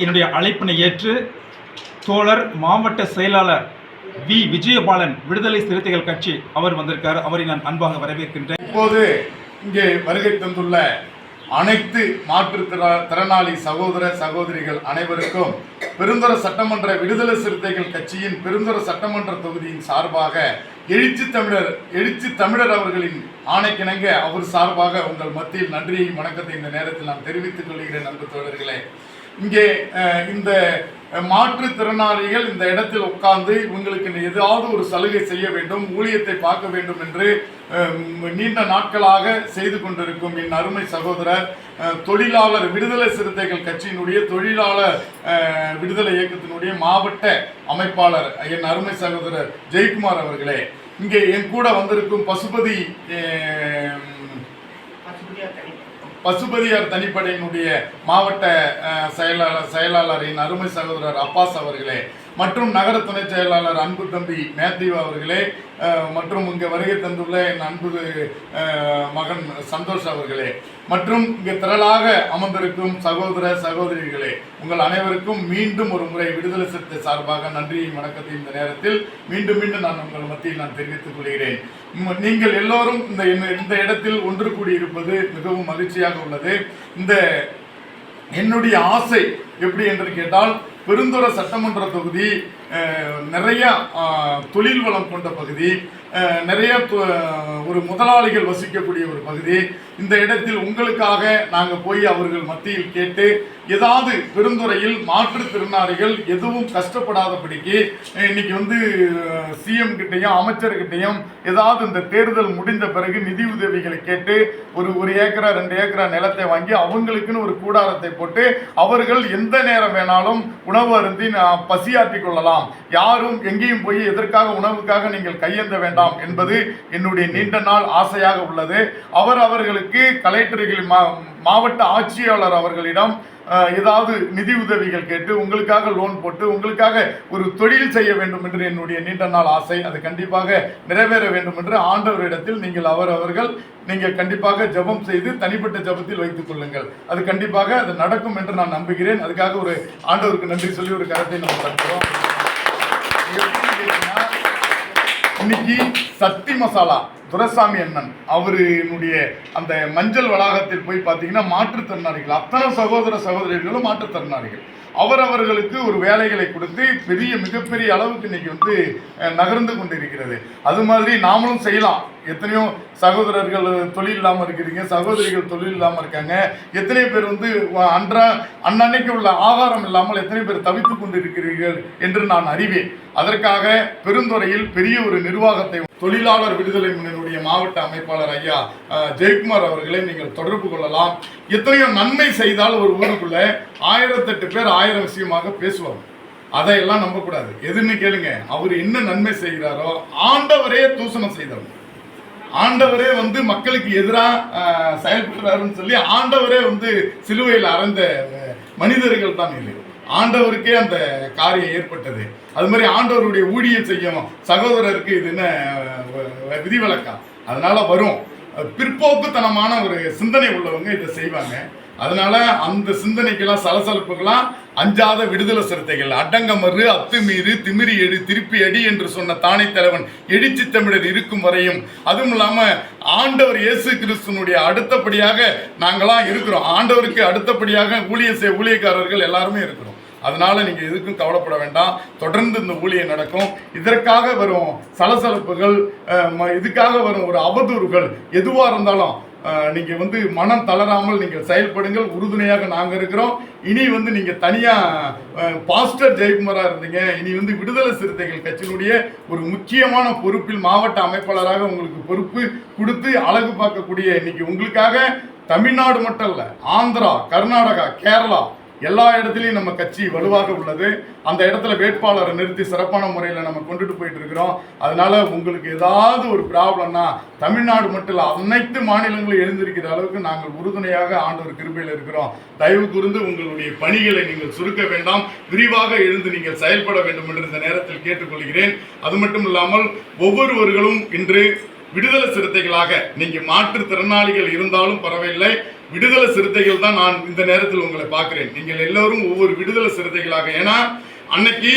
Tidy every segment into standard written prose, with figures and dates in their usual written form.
என்னுடைய அழைப்பினை ஏற்று தோழர் மாவட்ட செயலாளர் வி விஜயபாலன் விடுதலை சிறுத்தைகள் கட்சி அவர் வந்திருக்கார். அவரை நான் அன்பாக வரவேற்கின்றேன். இப்போது இங்கே வருகை தந்துள்ள அனைத்து மாற்றுத்திறனாளி சகோதர சகோதரிகள் அனைவருக்கும் பெருந்துறை சட்டமன்ற விடுதலை சிறுத்தைகள் கட்சியின் பெருந்துறை சட்டமன்ற தொகுதியின் சார்பாக எழுச்சி தமிழர் அவர்களின் ஆணைக்கிணங்க அவர் சார்பாக உங்கள் மத்தியில் நன்றியை வணக்கத்தை இந்த நேரத்தில் நான் தெரிவித்துக் கொள்கிறேன். அன்பு தோழர்களே, இங்கே இந்த மாற்றுத்திறனாளிகள் இந்த இடத்தில் உட்கார்ந்து இவங்களுக்கு ஏதாவது ஒரு சலுகை செய்ய வேண்டும், ஊழியத்தை பார்க்க வேண்டும் என்று நீண்ட நாட்களாக செய்து கொண்டிருக்கும் என் அருமை சகோதரர் தொழிலாளர் விடுதலை சிறுத்தைகள் கட்சியினுடைய தொழிலாளர் விடுதலை இயக்கத்தினுடைய மாவட்ட அமைப்பாளர் என் அருமை சகோதரர் ஜெயக்குமார் அவர்களே, இங்கே என் கூட வந்திருக்கும் பசுபதியார் தனிப்படையினுடைய மாவட்ட செயலாளரின் அருமை சகோதரர் அப்பாஸ் அவர்களே, மற்றும் நகர துணை செயலாளர் அன்பு தம்பி மேத்யூ அவர்களே, மற்றும் இங்கே வருகை தந்துள்ள என் அன்பு மகன் சந்தோஷ் அவர்களே, மற்றும் இங்கே திரளாக அமர்ந்திருக்கும் சகோதர சகோதரிகளே, உங்கள் அனைவருக்கும் மீண்டும் ஒரு முறை விடுதலை சிறுத்தை சார்பாக நன்றியை வணக்கத்தை இந்த நேரத்தில் மீண்டும் நான் உங்கள் மத்தியில் நான் தெரிவித்துக் கொள்கிறேன். நீங்கள் எல்லோரும் இந்த இடத்தில் ஒன்று கூடி இருப்பது மிகவும் மகிழ்ச்சியாக உள்ளது. இந்த என்னுடைய ஆசை எப்படி என்று கேட்டால், பெருந்துறை சட்டமன்ற தொகுதி நிறைய தொழில் வளம் கொண்ட பகுதி, நிறைய ஒரு முதலாளிகள் வசிக்கக்கூடிய ஒரு பகுதி. இந்த இடத்தில் உங்களுக்காக நாங்கள் போய் அவர்கள் மத்தியில் கேட்டு ஏதாவது பெருந்துறையில் மாற்றுத்திறனாளிகள் எதுவும் கஷ்டப்படாதபடிக்கு இன்னைக்கு சிஎம் கிட்டையும் அமைச்சர்கிட்டையும் ஏதாவது இந்த தேர்தல் முடிந்த பிறகு நிதி உதவிகளை கேட்டு ஒரு ஏக்கரா 2 ஏக்கரா நிலத்தை வாங்கி அவங்களுக்குன்னு ஒரு கூடாரத்தை போட்டு அவர்கள் எந்த நேரம் வேணாலும் உணவு அருந்தி பசியாற்றிக் கொள்ளலாம், யாரும் எங்கேயும் போய் எதற்காக உணவுக்காக நீங்கள் கையெந்த வேண்டாம் என்பது என்னுடைய நீண்ட நாள் ஆசையாக உள்ளது. அவர்களுக்கு கலெக்டர்கள் மாவட்ட ஆட்சியாளர் அவர்களிடம் ஏதாவது நிதி உதவிகள் கேட்டு உங்களுக்காக லோன் போட்டு உங்களுக்காக ஒரு தொழில் செய்ய வேண்டும் என்று என்னுடைய நீண்ட நாள் ஆசை. அது கண்டிப்பாக நிறைவேற வேண்டும் என்று ஆண்டவரிடத்தில் நீங்கள் கண்டிப்பாக ஜெபம் செய்து தனிப்பட்ட ஜெபத்தில் வைத்துக் கொள்ளுங்கள். அது கண்டிப்பாக அது நடக்கும் என்று நான் நம்புகிறேன். அதுக்காக ஒரு ஆண்டவருக்கு நன்றி சொல்லி ஒரு கருத்தை நம்ம தருகிறோம். இன்னைக்கு சக்தி மசாலா துரைசாமி அண்ணன் அவருடைய அந்த மஞ்சள் வளாகத்தில் போய் பார்த்தீங்கன்னா மாற்றுத்திறனாளிகள் அத்தனை சகோதர சகோதரிகளும் மாற்றுத்திறனாளிகள் அவர்களுக்கு ஒரு வேலைகளை கொடுத்து மிகப்பெரிய அளவுக்கு இன்னைக்கு நகர்ந்து கொண்டிருக்கிறது. அது மாதிரி நாமளும் செய்யலாம். எத்தனையோ சகோதரர்கள் தொழில் இல்லாமல் இருக்கிறீங்க, சகோதரிகள் தொழில் இல்லாமல் இருக்காங்க. எத்தனை பேர் அன்னன்னைக்கு உள்ள ஆகாரம் இல்லாமல் எத்தனை பேர் தவித்துக் கொண்டிருக்கிறீர்கள் என்று நான் அறிவேன். அதற்காக பெருந்துறையில் பெரிய ஒரு நிர்வாகத்தை தொழிலாளர் விடுதலை முன்னணியுடைய மாவட்ட அமைப்பாளர் ஐயா ஜெயக்குமார் அவர்களை நீங்கள் தொடர்பு கொள்ளலாம். எத்தனையோ நன்மை செய்தால் ஒரு ஊருக்குள்ள 1008 பேர் 1000 விஷயமாக பேசுவாங்க. அதையெல்லாம் நம்பக்கூடாது. எதுன்னு கேளுங்க, அவர் என்ன நன்மை செய்கிறாரோ ஆண்டவரே தூசணம் செய்தவர், ஆண்டவரே மக்களுக்கு எதிராக செயல்படுறாருன்னு சொல்லி ஆண்டவரே சிலுவையில் அறைந்த மனிதர்கள் தான் இல்லை. ஆண்டவருக்கே அந்த காரியம் ஏற்பட்டது. அது மாதிரி ஆண்டவருடைய ஊழியம் செய்யும் சகோதரருக்கு இது என்ன விதிவிலக்கா? அதனால வரும் பிற்போக்குத்தனமான ஒரு சிந்தனை உள்ளவங்க இதை செய்வாங்க. அதனால அந்த சிந்தனைக்கெல்லாம் சலசலப்புக்கெல்லாம் அஞ்சாத விடுதலை சிறுத்தைகள் அடங்கமறு அத்துமீறு திமிரி எடு திருப்பி அடி என்று சொன்ன தானை தலைவன் எழுச்சி தமிழர் இருக்கும் வரையும், அதுவும் இல்லாம ஆண்டவர் இயேசு கிறிஸ்துனுடைய அடுத்தபடியாக நாங்களாம் இருக்கிறோம். ஆண்டவருக்கு அடுத்தபடியாக ஊழியக்காரர்கள் எல்லாருமே இருக்கிறோம். அதனால நீங்க எதுக்கும் கவலைப்பட வேண்டாம். தொடர்ந்து இந்த ஊழியம் நடக்கும். இதற்காக வரும் சலசலப்புகள், இதுக்காக வரும் ஒரு அவதூறுகள் எதுவா இருந்தாலும் நீங்க மனம் தளராமல் நீங்கள் செயல்படுங்கள். உறுதுணையாக நாங்க இருக்கிறோம். இனி நீங்க தனியா பாஸ்டர் ஜெயக்குமாரா இருந்தீங்க, இனி விடுதலை சிறுத்தைகள் கட்சியினுடைய ஒரு முக்கியமான பொறுப்பில் மாவட்ட அமைப்பாளராக உங்களுக்கு பொறுப்பு கொடுத்து அழகு பார்க்கக்கூடிய இன்னைக்கு உங்களுக்காக தமிழ்நாடு மட்டும் இல்ல, ஆந்திரா, கர்நாடகா, கேரளா எல்லா இடத்துலையும் நம்ம கட்சி வலுவாக உள்ளது. அந்த இடத்துல வேட்பாளரை நிறுத்தி சிறப்பான முறையில் நம்ம கொண்டுட்டு போயிட்டு இருக்கிறோம். அதனால உங்களுக்கு ஏதாவது ஒரு ப்ராப்ளம்னா தமிழ்நாடு மட்டும் இல்லை, அனைத்து மாநிலங்களும் எழுந்திருக்கிற அளவுக்கு நாங்கள் உறுதுணையாக ஆண்டவர் கிருபையில் இருக்கிறோம். தயவு கூர்ந்து உங்களுடைய பணிகளை நீங்கள் சுருக்க வேண்டாம், விரிவாக எழுந்து நீங்கள் செயல்பட வேண்டும் என்று இந்த நேரத்தில் கேட்டுக்கொள்கிறேன். அது மட்டும் இல்லாமல் ஒவ்வொருவர்களும் இன்று விடுதலை சிறுத்தைகளாக நீங்க மாற்றுத்திறனாளிகள் இருந்தாலும் பரவாயில்லை, விடுதலை சிறுத்தைகள் தான் நான் இந்த நேரத்தில் உங்களை பார்க்கிறேன். நீங்கள் எல்லோரும் ஒவ்வொரு விடுதலை சிறுத்தைகளாக. ஏன்னா அன்னைக்கு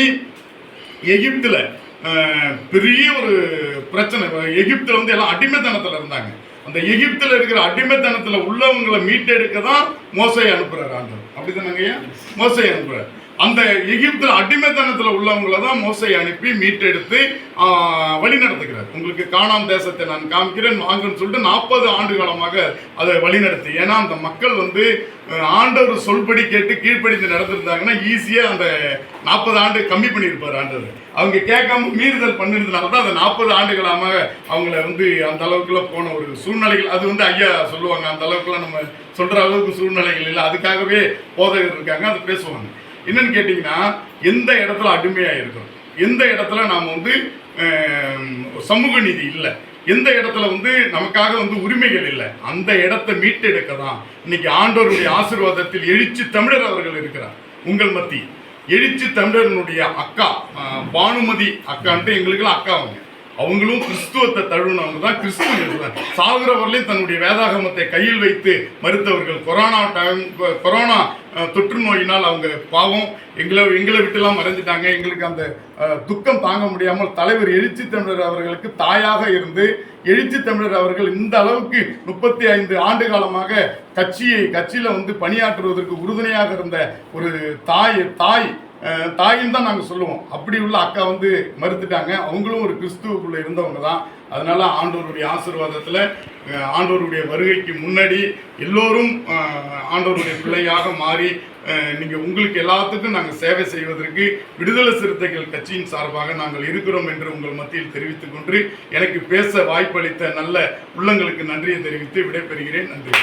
எகிப்துல பெரிய ஒரு பிரச்சனை. எகிப்துல வந்து எல்லாம் அடிமைத்தனத்துல இருந்தாங்க. அந்த எகிப்துல இருக்கிற அடிமைத்தனத்துல உள்ளவங்களை மீட்டெடுக்க தான் மோசையை அனுப்புறாரு ஆண்டவர். அப்படிதானங்க? மோசையை அனுப்புறாரு. அந்த எகிப்துல அடிமைத்தனத்துல உள்ளவங்களை தான் மோசையை அனுப்பி மீட்டெடுத்து வழி நடத்துகிறார். உங்களுக்கு கானான் தேசத்தை நான் காமிக்கிறேன் வாங்கன்னு சொல்லிட்டு 40 ஆண்டு காலமாக அதை வழிநடத்தி. ஏன்னா அந்த மக்கள் வந்து ஆண்டவர் சொல்படி கேட்டு கீழ்ப்படிந்து நடந்திருந்தாங்கன்னா ஈஸியா அந்த 40 ஆண்டு கம்மி பண்ணியிருப்பார் ஆண்டவர். அவங்க கேட்காம மீறுதல் பண்ணிருந்தனால தான் அந்த 40 ஆண்டுகளாக அவங்கள வந்து அந்த அளவுக்குலாம் போன ஒரு சூழ்நிலைகள். அது வந்து ஐயா சொல்லுவாங்க, அந்த அளவுக்குலாம் நம்ம சொல்ற அளவுக்கு சூழ்நிலைகள் இல்லை, அதுக்காகவே போதகர் இருக்காங்க, அதை பேசுவாங்க. என்னன்னு கேட்டீங்கன்னா, எந்த இடத்துல அடிமையா இருக்கும், எந்த இடத்துல நாம வந்து சமூக நீதி இல்லை, எந்த இடத்துல வந்து நமக்காக வந்து உரிமைகள் இல்லை, அந்த இடத்தை மீட்டெடுக்க தான் இன்னைக்கு ஆண்டவருடைய ஆசீர்வாதத்தில் எழுச்சி தமிழர் அவர்கள் இருக்கிறார் உங்கள் மத்தி. எழுச்சி தமிழர்களுடைய அக்கா பானுமதி அக்கான்ட்டு எங்களுக்கெல்லாம் அக்கா. அவங்களும் கிறிஸ்துவத்தை தழுவினவங்க தான். கிறிஸ்துவ சாகுறவர்களையும் தன்னுடைய வேதாகமத்தை கையில் வைத்து மறுத்தவர்கள். கொரோனா தொற்று நோயினால் அவங்க பாவம் எங்களை விட்டுலாம் மறைஞ்சிட்டாங்க. எங்களுக்கு அந்த துக்கம் தாங்க முடியாமல் தலைவர் எழுச்சி தமிழர் அவர்களுக்கு தாயாக இருந்து எழுச்சி தமிழர் அவர்கள் இந்த அளவுக்கு 35 ஆண்டு காலமாக கட்சியில வந்து பணியாற்றுவதற்கு உறுதுணையாக இருந்த ஒரு தாயின்னு தான் நாங்கள் சொல்லுவோம். அப்படி உள்ள அக்கா வந்து மறுத்துட்டாங்க. அவங்களும் ஒரு கிறிஸ்துவுக்குள்ள இருந்தவங்க தான். அதனால ஆண்டவருடைய ஆசீர்வாதத்தில் ஆண்டவருடைய வருகைக்கு முன்னாடி எல்லோரும் ஆண்டவருடைய பிள்ளையாக மாறி நீங்கள் உங்களுக்கு எல்லாத்துக்கும் நாங்கள் சேவை செய்வதற்கு விடுதலை சிறுத்தைகள் கட்சியின் சார்பாக நாங்கள் இருக்கிறோம் என்று உங்கள் மத்தியில் தெரிவித்துக் கொண்டு எனக்கு பேச வாய்ப்பளித்த நல்ல உள்ளங்களுக்கு நன்றியை தெரிவித்து விடைபெறுகிறேன். நன்றி.